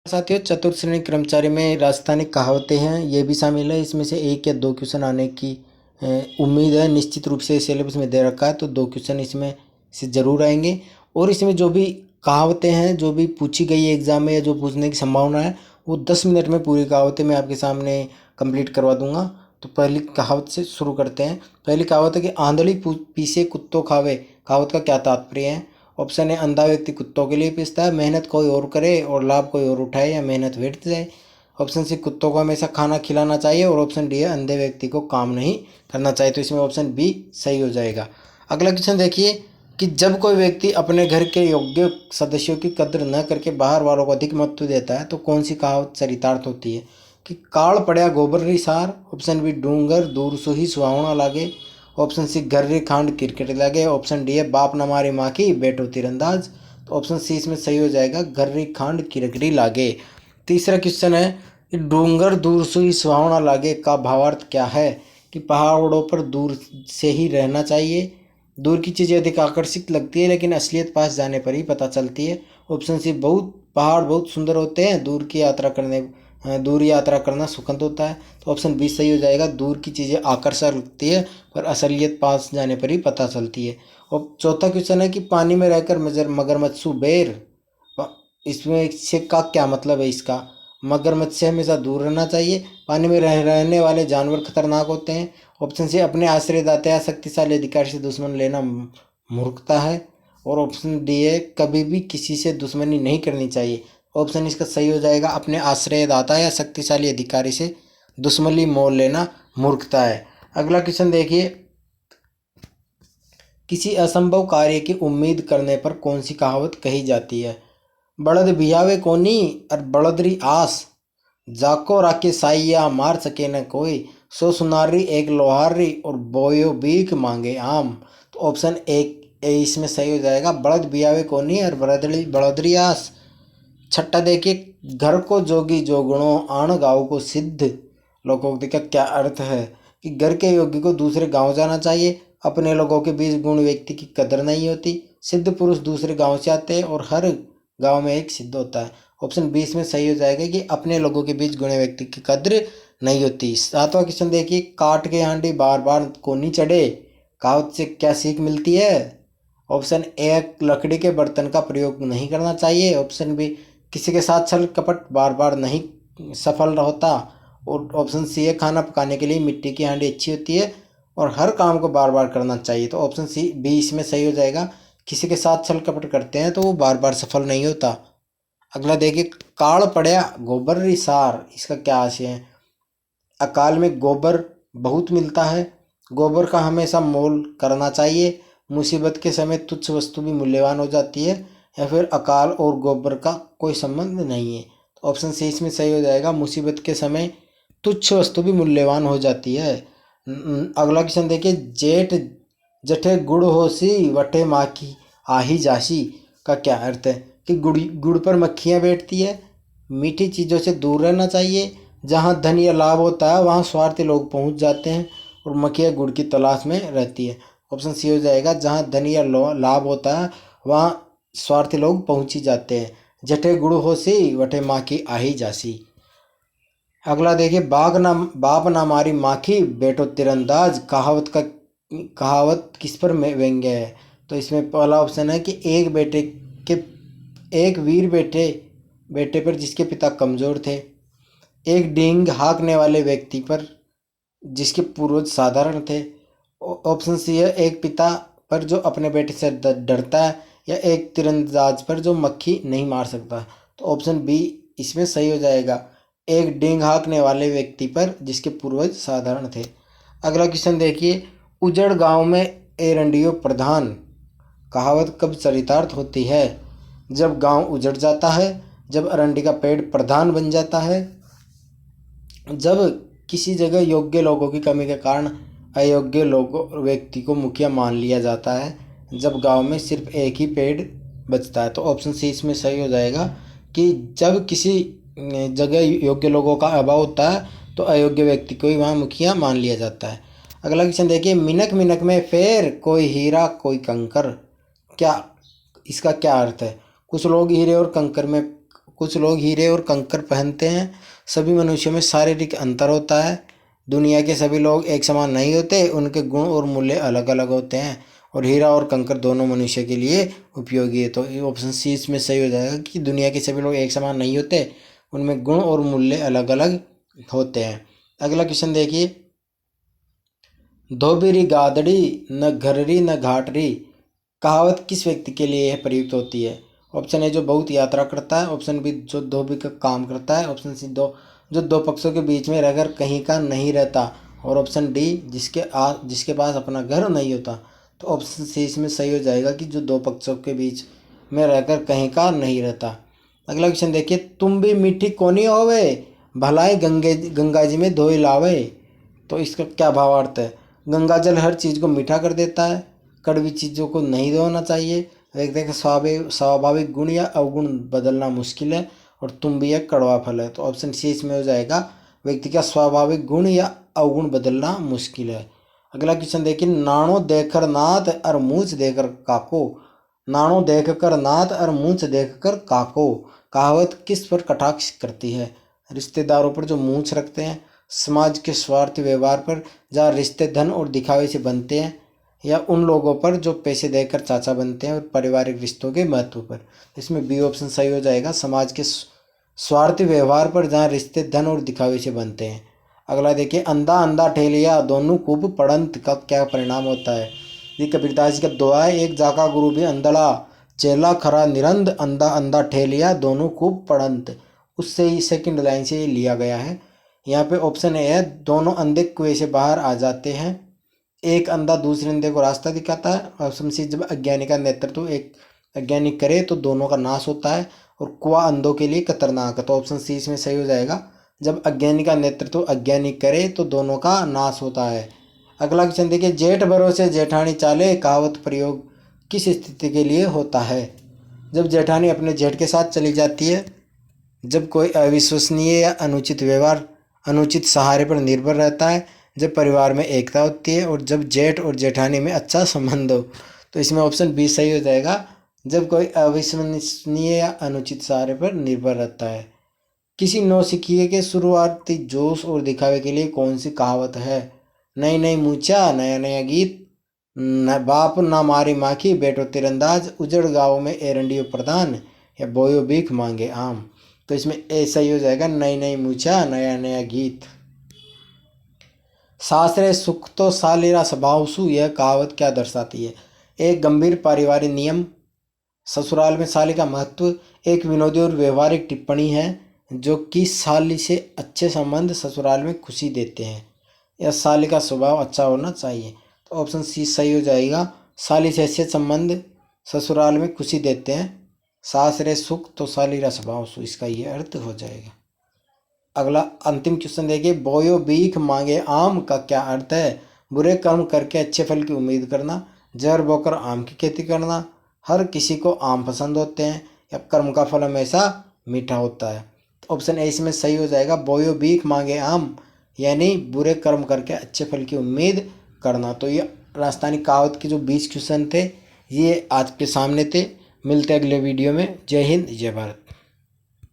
साथियों, चतुर्थ श्रेणी कर्मचारी में राजस्थानी कहावतें हैं, ये भी शामिल है। इसमें से एक या दो क्वेश्चन आने की उम्मीद है। निश्चित रूप से सिलेबस में दे रखा है तो दो क्वेश्चन इसमें से ज़रूर आएंगे। और इसमें जो भी कहावतें हैं, जो भी पूछी गई है एग्जाम में या जो पूछने की संभावना है, वो 10 मिनट में पूरी कहावतें मैं आपके सामने कंप्लीट करवा दूंगा। तो पहली कहावत से शुरू करते हैं। पहली कहावत है कि आंधळी पीसे कुत्तों खावे। कहावत का क्या तात्पर्य है? ऑप्शन है, अंधा व्यक्ति कुत्तों के लिए पीसता है, मेहनत कोई और करे और लाभ कोई और उठाए या मेहनत व्यर्थ जाए। ऑप्शन सी, कुत्तों को हमेशा खाना खिलाना चाहिए। और ऑप्शन डी है, अंधे व्यक्ति को काम नहीं करना चाहिए। तो इसमें ऑप्शन बी सही हो जाएगा। अगला क्वेश्चन देखिए कि जब कोई व्यक्ति अपने घर के योग्य सदस्यों की कद्र न करके बाहर वालों को अधिक महत्व देता है तो कौन सी कहावत चरितार्थ होती है? कि काल पड़ा गोबर री सार। ऑप्शन बी, डूंगर दूर सुही सुहावना लागे। ऑप्शन सी, गर्री खांड क्रिकेट लगे। ऑप्शन डी है, बाप न मारी माँ की बेटो तीरंदाज। तो ऑप्शन सी इसमें सही हो जाएगा, गर्री खांड किरकरी लागे। तीसरा क्वेश्चन है कि डूंगर दूर सुही सुहावना लागे का भावार्थ क्या है? कि पहाड़ों पर दूर से ही रहना चाहिए। दूर की चीज़ें अधिक आकर्षित लगती है लेकिन असलियत पास जाने पर ही पता चलती है। ऑप्शन सी, बहुत पहाड़ बहुत सुंदर होते हैं, दूर यात्रा करना सुखद होता है। तो ऑप्शन बी सही हो जाएगा, दूर की चीज़ें आकर्षक लगती है पर असलियत पास जाने पर ही पता चलती है। और चौथा क्वेश्चन है कि पानी में रहकर मगरमच्छ बेर। इसमें से का क्या मतलब है? इसका मगरमच्छ से हमेशा दूर रहना चाहिए। पानी में रहने वाले जानवर खतरनाक होते हैं। ऑप्शन सी, अपने आश्रयदाता या शक्तिशाली अधिकारी से दुश्मन लेना मूर्खता है। और ऑप्शन डी है, कभी भी किसी से दुश्मनी नहीं करनी चाहिए। ऑप्शन इसका सही हो जाएगा, अपने आश्रयदाता या शक्तिशाली अधिकारी से दुश्मनी मोल लेना मूर्खता है। अगला क्वेश्चन देखिए, किसी असंभव कार्य की उम्मीद करने पर कौन सी कहावत कही जाती है? बड़द बियावे कोनी और बड़दरी आस, जाको राके साइया मार सके न कोई, सो सुनारी एक लोहारी और बोयो बीक मांगे आम। तो ऑप्शन एक ए इसमें सही हो जाएगा, बड़द बियावे कोनी और बड़दरी आस। छठा देखिए, घर को जोगी जोगणों आण गाँव को सिद्ध। लोकोक्ति का क्या अर्थ है? कि घर के योगी को दूसरे गांव जाना चाहिए। अपने लोगों के बीच गुण व्यक्ति की कदर नहीं होती। सिद्ध पुरुष दूसरे गांव से आते हैं और हर गांव में एक सिद्ध होता है। ऑप्शन 20 में सही हो जाएगा कि अपने लोगों के बीच गुण व्यक्ति की कद्र नहीं होती। सातवां क्वेश्चन देखिए, काट के हांडी बार बार को नहीं चढ़े। कहावत से क्या सीख मिलती है? ऑप्शन ए, लकड़ी के बर्तन का प्रयोग नहीं करना चाहिए। ऑप्शन बी, किसी के साथ छल कपट बार बार नहीं सफल होता। और ऑप्शन सी है, खाना पकाने के लिए मिट्टी की हांडी अच्छी होती है और हर काम को बार बार करना चाहिए। तो ऑप्शन सी बी इसमें सही हो जाएगा, किसी के साथ छल कपट करते हैं तो वो बार बार सफल नहीं होता। अगला देखिए, काल पड़ा गोबर रिसार। इसका क्या आशय है? अकाल में गोबर बहुत मिलता है, गोबर का हमेशा मोल करना चाहिए। मुसीबत के समय तुच्छ वस्तु भी मूल्यवान हो जाती है। या फिर अकाल और गोबर का कोई संबंध नहीं है। तो ऑप्शन सी इसमें सही हो जाएगा, मुसीबत के समय तुच्छ वस्तु भी मूल्यवान हो जाती है। अगला क्वेश्चन देखिए, जेठ जठे गुड़ होसी वटे माँ की आही जासी का क्या अर्थ है? कि गुड़ पर मक्खियाँ बैठती है। मीठी चीज़ों से दूर रहना चाहिए। जहाँ धन या लाभ होता है वहाँ स्वार्थी लोग पहुँच जाते हैं और मक्खियाँ गुड़ की तलाश में रहती है। ऑप्शन सी हो जाएगा, जहाँ धन या लाभ होता है वहाँ स्वार्थी लोग पहुँच ही जाते हैं। जठे गुड़ होसी वटे माँ की आही जासी। अगला देखिए, बाप ना मारी माखी बेटो तीरंदाज। कहावत किस पर व्यंग्य है? तो इसमें पहला ऑप्शन है कि एक वीर बेटे पर जिसके पिता कमजोर थे। एक डींग हाँकने वाले व्यक्ति पर जिसके पूर्वज साधारण थे। ऑप्शन सी है, एक पिता पर जो अपने बेटे से डरता है। या एक तीरंदाज पर जो मक्खी नहीं मार सकता। तो ऑप्शन बी इसमें सही हो जाएगा, एक डींग हाँकने वाले व्यक्ति पर जिसके पूर्वज साधारण थे। अगला क्वेश्चन देखिए, उजड़ गांव में एरंडियो प्रधान। कहावत कब चरितार्थ होती है? जब गांव उजड़ जाता है, जब अरंडी का पेड़ प्रधान बन जाता है, जब किसी जगह योग्य लोगों की कमी के कारण अयोग्य व्यक्ति को मुखिया मान लिया जाता है, जब गांव में सिर्फ एक ही पेड़ बचता है। तो ऑप्शन सी इसमें सही हो जाएगा कि जब किसी जगह योग्य लोगों का अभाव होता है तो अयोग्य व्यक्ति को ही वहाँ मुखिया मान लिया जाता है। अगला क्वेश्चन देखिए, मिनक मिनक में फेर कोई हीरा कोई कंकर। क्या इसका क्या अर्थ है? कुछ लोग हीरे और कंकर में कुछ लोग हीरे और कंकर पहनते हैं। सभी मनुष्यों में शारीरिक अंतर होता है। दुनिया के सभी लोग एक समान नहीं होते, उनके गुण और मूल्य अलग अलग होते हैं। और हीरा और कंकर दोनों मनुष्य के लिए उपयोगी है। तो ये ऑप्शन सी इसमें सही हो जाएगा कि दुनिया के सभी लोग एक समान नहीं होते, उनमें गुण और मूल्य अलग अलग होते हैं। अगला क्वेश्चन देखिए, धोबिरी गादड़ी न घररी न घाटरी कहावत किस व्यक्ति के लिए यह प्रयुक्त होती है? ऑप्शन ए जो बहुत यात्रा करता है, ऑप्शन बी जो धोबी का काम करता है, ऑप्शन सी जो दो पक्षों के बीच में रहकर कहीं का नहीं रहता, और ऑप्शन डी जिसके पास अपना घर नहीं होता। तो ऑप्शन सी इसमें सही हो जाएगा कि जो दो पक्षों के बीच में रहकर कहीं का नहीं रहता। अगला क्वेश्चन देखिए, तुम भी मीठी कोनी होवे भलाई गंगा जी में धोई लावे। तो इसका क्या भावार्थ है? गंगा जल हर चीज़ को मीठा कर देता है, कड़वी चीज़ों को नहीं धोना चाहिए। देखते हैं कि स्वाभाविक गुण या अवगुण बदलना मुश्किल है, और तुम भी एक कड़वा फल है। तो ऑप्शन सी इसमें हो जाएगा, व्यक्ति का स्वाभाविक गुण या अवगुण बदलना मुश्किल है। अगला क्वेश्चन देखिए, नाणो देखकर नाथ और मूंछ देखकर काको। नाणो देख कर नाथ और मूंछ देख कर काको कहावत किस पर कटाक्ष करती है? रिश्तेदारों पर जो मूंछ रखते हैं, समाज के स्वार्थी व्यवहार पर जहाँ रिश्ते धन और दिखावे से बनते हैं, या उन लोगों पर जो पैसे देकर चाचा बनते हैं, और पारिवारिक रिश्तों के महत्व पर। इसमें बी ऑप्शन सही हो जाएगा, समाज के स्वार्थी व्यवहार पर जहाँ रिश्ते धन और दिखावे से बनते हैं। अगला देखिए, अंधा अंधा ठेलिया दोनों खूब पढ़ंत का क्या परिणाम होता है? ये कबीरदास जी का दुआ है, एक जाका गुरु भी अंधड़ा चेला खरा निरंद अंधा अंधा ठेलिया दोनों खूब पढ़ंत। उससे ही सेकंड लाइन से ये लिया गया है। यहाँ पे ऑप्शन ए है, दोनों अंधे कुएं से बाहर आ जाते हैं। एक अंधा दूसरे अंधे को रास्ता दिखाता है। ऑप्शन सी, जब अज्ञानी का नेतृत्व एक अज्ञानी करे तो दोनों का नाश होता है, और कुआं अंधों के लिए खतरनाक है। तो ऑप्शन सी इसमें सही हो जाएगा, जब अज्ञानी का नेतृत्व अज्ञानी करे तो दोनों का नाश होता है। अगला क्वेश्चन देखिए, जेठ भरोसे जेठानी चाले कहावत प्रयोग किस स्थिति के लिए होता है? जब जेठानी अपने जेठ के साथ चली जाती है, जब कोई अविश्वसनीय या अनुचित व्यवहार अनुचित सहारे पर निर्भर रहता है, जब परिवार में एकता होती है, और जब जेठ और जेठानी में अच्छा संबंध हो। तो इसमें ऑप्शन बी सही हो जाएगा, जब कोई अविश्वसनीय या अनुचित सहारे पर निर्भर रहता है। किसी नौसिखिए के शुरुआती जोश और दिखावे के लिए कौन सी कहावत है? नई नई मूचा नया नया गीत, न बाप ना मारी माखी बेटो तीरंदाज, उजड़ गाँव में एरंडियो प्रधान, या बोयो भीख मांगे आम। तो इसमें ए सही हो जाएगा, नई नई मूछा नया नया गीत। सासरे सुख तो सालिरा स्वभाव सु यह कहावत क्या दर्शाती है? एक गंभीर पारिवारिक नियम, ससुराल में साली का महत्व, एक विनोदी और व्यवहारिक टिप्पणी है जो कि साली से अच्छे संबंध ससुराल में खुशी देते हैं, या साली का स्वभाव अच्छा होना चाहिए। तो ऑप्शन सी सही हो जाएगा, साली से अच्छे संबंध ससुराल में खुशी देते हैं। सासरे सुख तो सालीरा स्वभाव सु, इसका ये अर्थ हो जाएगा। अगला अंतिम क्वेश्चन देखिए, बोयो भीख मांगे आम का क्या अर्थ है? बुरे कर्म करके अच्छे फल की उम्मीद करना, जहर बोकर आम की खेती करना, हर किसी को आम पसंद होते हैं, या कर्म का फल हमेशा मीठा होता है। तो ऑप्शन ए इसमें सही हो जाएगा, बोयो भीख मांगे आम, यानी बुरे कर्म करके अच्छे फल की उम्मीद करना। तो ये राजस्थानी कहावत के जो 20 क्वेश्चन थे, ये आज के सामने थे। मिलते अगले वीडियो में। जय हिंद, जय भारत।